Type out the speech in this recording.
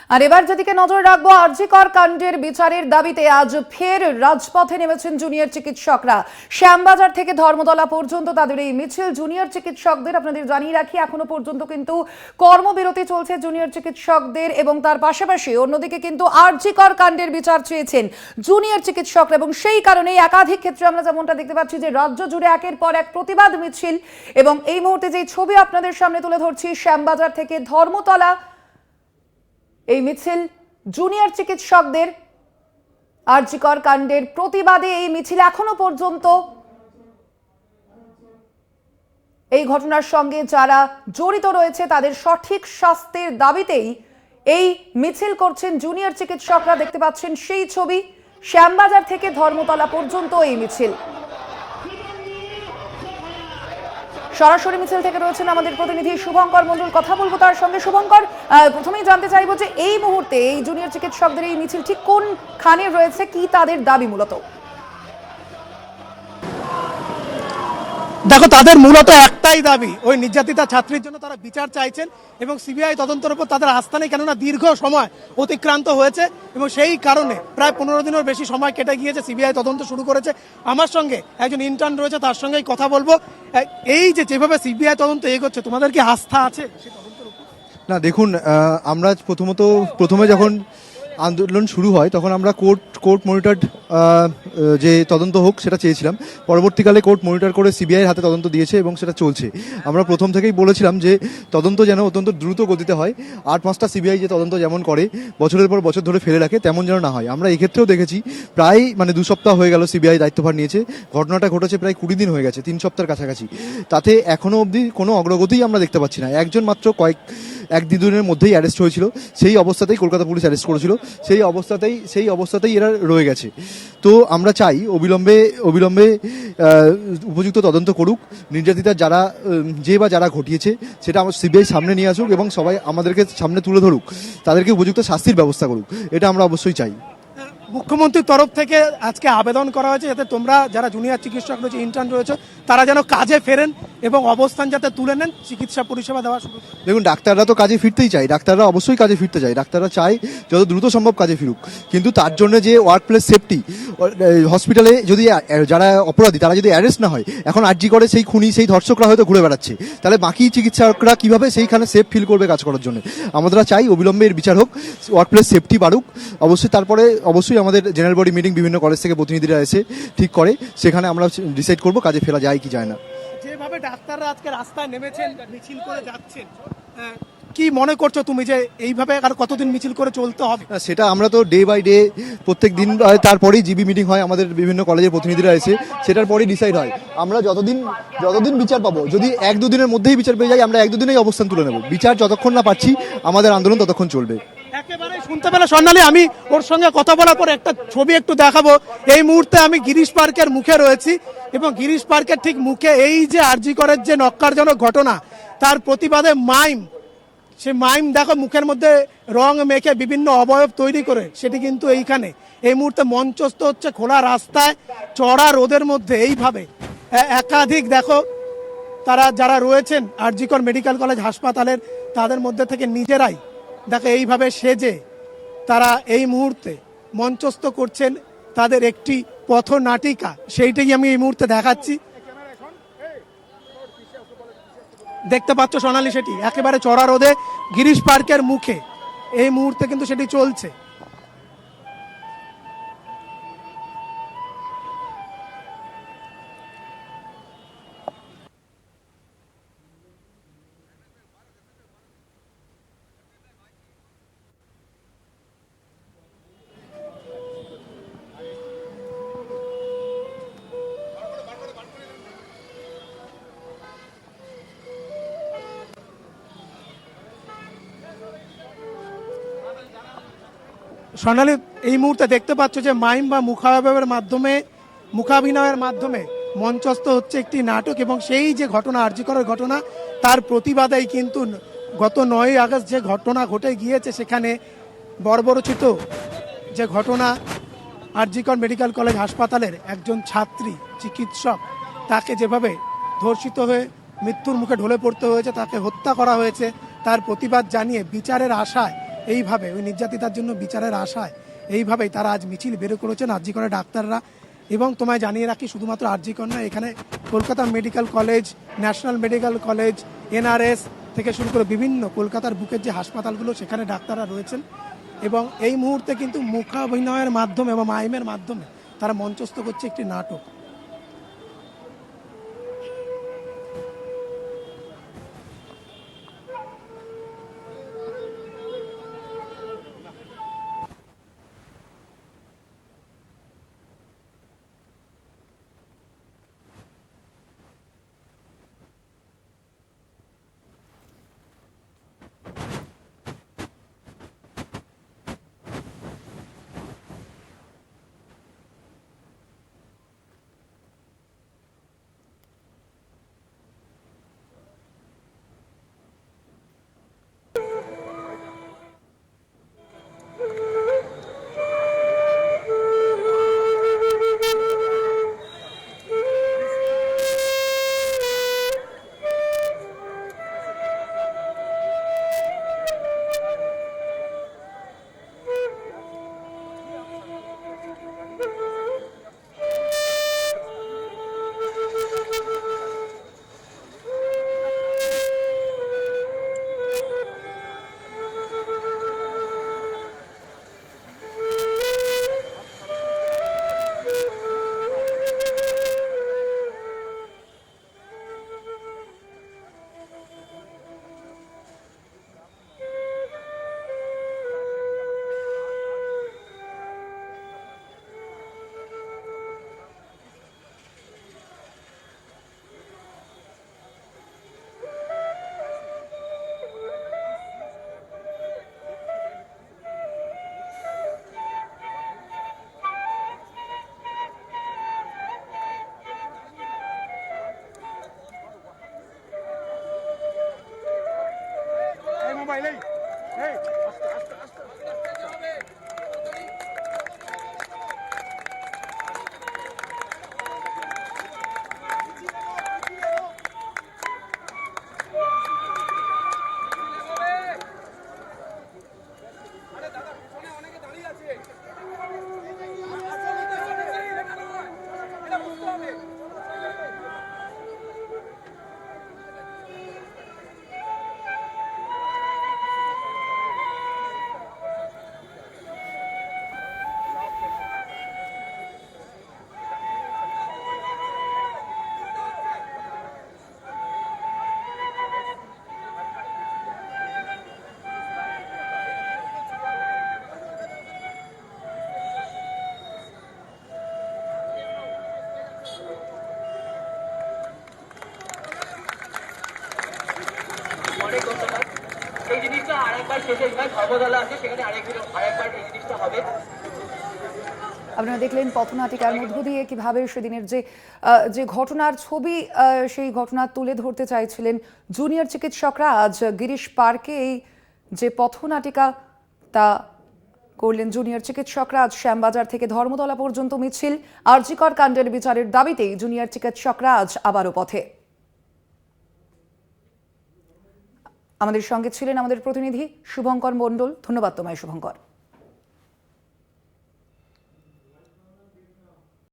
আর এবার যেদিকে নজর রাখবো, আরজি কর কাণ্ডের বিচারের দাবিতে আজ ফের রাজপথে নেমেছেন জুনিয়র চিকিৎসকরা। শ্যামবাজার থেকে ধর্মতলা পর্যন্ত তাদের এই মিছিল। জুনিয়র চিকিৎসকদের আপনাদের জানিয়ে রাখি, এখনো পর্যন্ত কিন্তু কর্মবিরতি চলছে জুনিয়র চিকিৎসকদের, এবং তার পাশাপাশি অন্যদিকে কিন্তু আরজি কর কাণ্ডের বিচার চেয়েছেন জুনিয়র চিকিৎসকরা। এবং সেই কারণেই একাধিক ক্ষেত্রে আমরা যেমনটা দেখতে পাচ্ছি যে রাজ্য জুড়ে একের পর এক প্রতিবাদ মিছিল। এবং এই মুহূর্তে যে ছবি আপনাদের সামনে তুলে ধরছি, শ্যামবাজার থেকে ধর্মতলা এই মিছিল জুনিয়র চিকিৎসকদের আরজি কর কাণ্ডের প্রতিবাদে। এই মিছিল এখনো পর্যন্ত এই ঘটনার সঙ্গে যারা জড়িত রয়েছে তাদের সঠিক শাস্তির দাবিতেই এই মিছিল করছেন জুনিয়র চিকিৎসকরা। দেখতে পাচ্ছেন সেই ছবি, শ্যামবাজার থেকে ধর্মতলা পর্যন্ত এই মিছিল। সরাসরি মিছিল থেকে রয়েছেন আমাদের প্রতিনিধি শুভঙ্কর মণ্ডল, কথা বলবো তার সঙ্গে। শুভঙ্কর, প্রথমেই জানতে চাইবো যে এই মুহূর্তে এই জুনিয়র চিকিৎসকদের এই মিছিল ঠিক কোনখানে রয়েছে, কি তাদের দাবি মূলত? দেখো, তাদের মূলত একটাই দাবি, ওই নির্যাতিতা ছাত্রীর জন্য তারা বিচার চাইছেন এবং সিবিআই তদন্তের উপর তাদের আস্থা নেই, কেননা দীর্ঘ সময় অতিক্রান্ত হয়েছে এবং সেই কারণে প্রায় 15 দিনের বেশি সময় কেটে গিয়েছে। সিবিআই তদন্ত শুরু করেছে। আমার সঙ্গে একজন ইন্টার্ন রয়েছে, তার সঙ্গেই কথা বলবো। এই যেভাবে সিবিআই তদন্ত এগোচ্ছে, তোমাদের কি আস্থা আছে? না, দেখুন, আমরা প্রথমে যখন আন্দোলন শুরু হয় তখন আমরা কোর্ট মনিটরড যে তদন্ত হোক সেটা চেয়েছিলাম। পরবর্তীকালে কোর্ট মনিটর করে সিবিআইয়ের হাতে তদন্ত দিয়েছে এবং সেটা চলছে। আমরা প্রথম থেকেই বলেছিলাম যে তদন্ত যেন অত্যন্ত দ্রুত গতিতে হয়। 8-5টা সিবিআই যে তদন্ত যেমন করে বছরের পর বছর ধরে ফেলে রাখে, তেমন যেন না হয়। আমরা এক্ষেত্রেও দেখেছি, প্রায় 2 সপ্তাহ হয়ে গেল সিবিআই দায়িত্বভার নিয়েছে। ঘটনাটা ঘটেছে প্রায় 20 দিন হয়ে গেছে, 3 সপ্তাহের কাছাকাছি। তাতে এখনো অবধি কোনো অগ্রগতিই আমরা দেখতে পাচ্ছি না। একজন মাত্র 1-2 দিনের মধ্যেই অ্যারেস্ট হয়েছিল, সেই অবস্থাতেই কলকাতা পুলিশ অ্যারেস্ট করেছিল, সেই অবস্থাতেই এরা রয়ে গেছে। তো আমরা চাই অবিলম্বে উপযুক্ত তদন্ত করুক, নির্যাতিতা যারা ঘটিয়েছে সেটা আমার সিবিআই সামনে নিয়ে আসুক এবং সবাই আমাদেরকে সামনে তুলে ধরুক, তাদেরকে উপযুক্ত শাস্তির ব্যবস্থা করুক। এটা আমরা অবশ্যই চাই। মুখ্যমন্ত্রীর তরফ থেকে আজকে আবেদন করা হয়েছে যাতে তোমরা যারা জুনিয়র চিকিৎসক রয়েছে, ইন্টার্ন রয়েছে, তারা যেন কাজে ফেরেন এবং অবস্থান যাতে তুলে নেন, চিকিৎসা পরিষেবা দেওয়া শুরু। দেখুন, ডাক্তাররা তো কাজে ফিরতেই চায়, ডাক্তাররা অবশ্যই কাজে ফিরতে চায়, ডাক্তাররা চায় যত দ্রুত সম্ভব কাজে ফিরুক। কিন্তু তার জন্য যে ওয়ার্ক প্লেস সেফটি, হসপিটালে যদি যারা অপরাধী তারা যদি অ্যারেস্ট না হয়, এখন আরজি করে সেই খুনি, সেই ধর্ষকরা হয়তো ঘুরে বেড়াচ্ছে, তাহলে বাকি চিকিৎসকরা কিভাবে সেইখানে সেফ ফিল করবে কাজ করার জন্য? আমরা চাই অবিলম্বে এর বিচার হোক, ওয়ার্ক প্লেস সেফটি বাড়ুক। তারপরে অবশ্যই আমাদের জেনারেল বডি মিটিং, বিভিন্ন কলেজ থেকে প্রতিনিধিরা এসে ঠিক করে, সেখানে আমরা ডিসাইড করবো কাজে ফেরা যায় কি যায় না। যেভাবে ডাক্তাররা আজকে রাস্তায় নেমেছেন, মিছিল করে যাচ্ছেন, কি মনে করছো তুমি যে এইভাবে আর কতদিন মিছিল করে চলতে হবে? সেটা আমরা তো ডে বাই ডে প্রত্যেক দিন, তারপরেই জিবি মিটিং হয়, আমাদের বিভিন্ন কলেজের প্রতিনিধিরা এসে সেটার পরেই ডিসাইড হয়। আমরা যতদিন বিচার পাবো, যদি 1-2 দিনের মধ্যেই বিচার পেয়ে যাই, আমরা 1-2 দিনেই অবস্থান তুলে নেব। বিচার যতক্ষণ না পাচ্ছি আমাদের আন্দোলন ততক্ষণ চলবে। একেবারে শুনতে পেলে স্বর্ণালী, আমি ওর সঙ্গে কথা বলার পর একটা ছবি একটু দেখাবো। এই মুহূর্তে আমি গিরিশ পার্কের মুখে রয়েছি এবং গিরিশ পার্কের ঠিক মুখে এই যে আরজি করের যে নক্কারজনক ঘটনা, তার প্রতিবাদে সে মাইম দেখো, মুখের মধ্যে রং মেখে বিভিন্ন অবয়ব তৈরি করে সেটি কিন্তু এইখানে এই মুহূর্তে মঞ্চস্থ হচ্ছে খোলা রাস্তায়, চড়া রোদের মধ্যে। এইভাবে একাধিক দেখো, তারা যারা রয়েছেন আরজি কর মেডিকেল কলেজ হাসপাতালের, তাদের মধ্যে থেকে নিজেরাই দেখো এইভাবে সেজে তারা এই মুহূর্তে মঞ্চস্থ করছেন তাদের একটি পথনাটিকা। সেইটাই আমি এই মুহূর্তে দেখাচ্ছি। দেখতে পাচ্ছ সোনালী, সেটি একেবারে চড়া রোদে গিরিশ পার্কের মুখে এই মুহূর্তে কিন্তু সেটি চলছে। সোনালী, এই মুহূর্তে দেখতে পাচ্ছ যে মাইম বা মুখাভিনয়ের মাধ্যমে মঞ্চস্থ হচ্ছে একটি নাটক এবং সেই যে ঘটনা, আরজি করের ঘটনা, তার প্রতিবাদেই কিন্তু গত 9ই আগস্ট যে ঘটনা ঘটে গিয়েছে, সেখানে বর্বরচিত যে ঘটনা, আরজি কর মেডিকেল কলেজ হাসপাতালের একজন ছাত্রী চিকিৎসক, তাকে যেভাবে ধর্ষিত হয়ে মৃত্যুর মুখে ঢলে পড়তে হয়েছে, তাকে হত্যা করা হয়েছে, তার প্রতিবাদ জানিয়ে বিচারের আশায় এইভাবে ওই নির্যাতিতার জন্য বিচারের আশায় এইভাবেই তারা আজ মিছিল বের করেছেন আরজি করে ডাক্তাররা। এবং তোমায় জানিয়ে রাখি, শুধুমাত্র আরজি কর নয়, এখানে Kolkata medical college, national medical college, NRS থেকে শুরু করে বিভিন্ন কলকাতার বুকের যে হাসপাতালগুলো সেখানে ডাক্তাররা রয়েছেন। এবং এই মুহূর্তে কিন্তু মুখাভিনয়ের মাধ্যমে এবং মাইমের মাধ্যমে তারা মঞ্চস্থ করছে একটি নাটক। অনেক ধন্যবাদ। এই জিনিসটা আরেকবার শেষে ধর্মতলা আছে, সেখানে আরেকবার এই জিনিসটা হবে। আপনারা দেখলেন পথনাটিকার মধ্য দিয়ে কিভাবে সেদিনের যে ঘটনার ছবি, সেই ঘটনা তুলে ধরতে চাইছিলেন জুনিয়র চিকিৎসকরা। আজ গিরিশ পার্কে এই যে পথনাটিকা তা করলেন জুনিয়র চিকিৎসকরা। আজ শ্যামবাজার থেকে ধর্মতলা পর্যন্ত মিছিল। আরজি কর কাণ্ডের বিচারের দাবিতেই জুনিয়র চিকিৎসকরা আজ আবারও পথে। আমাদের সঙ্গে ছিলেন আমাদের প্রতিনিধি শুভঙ্কর মণ্ডল। ধন্যবাদ তোমায় শুভঙ্কর।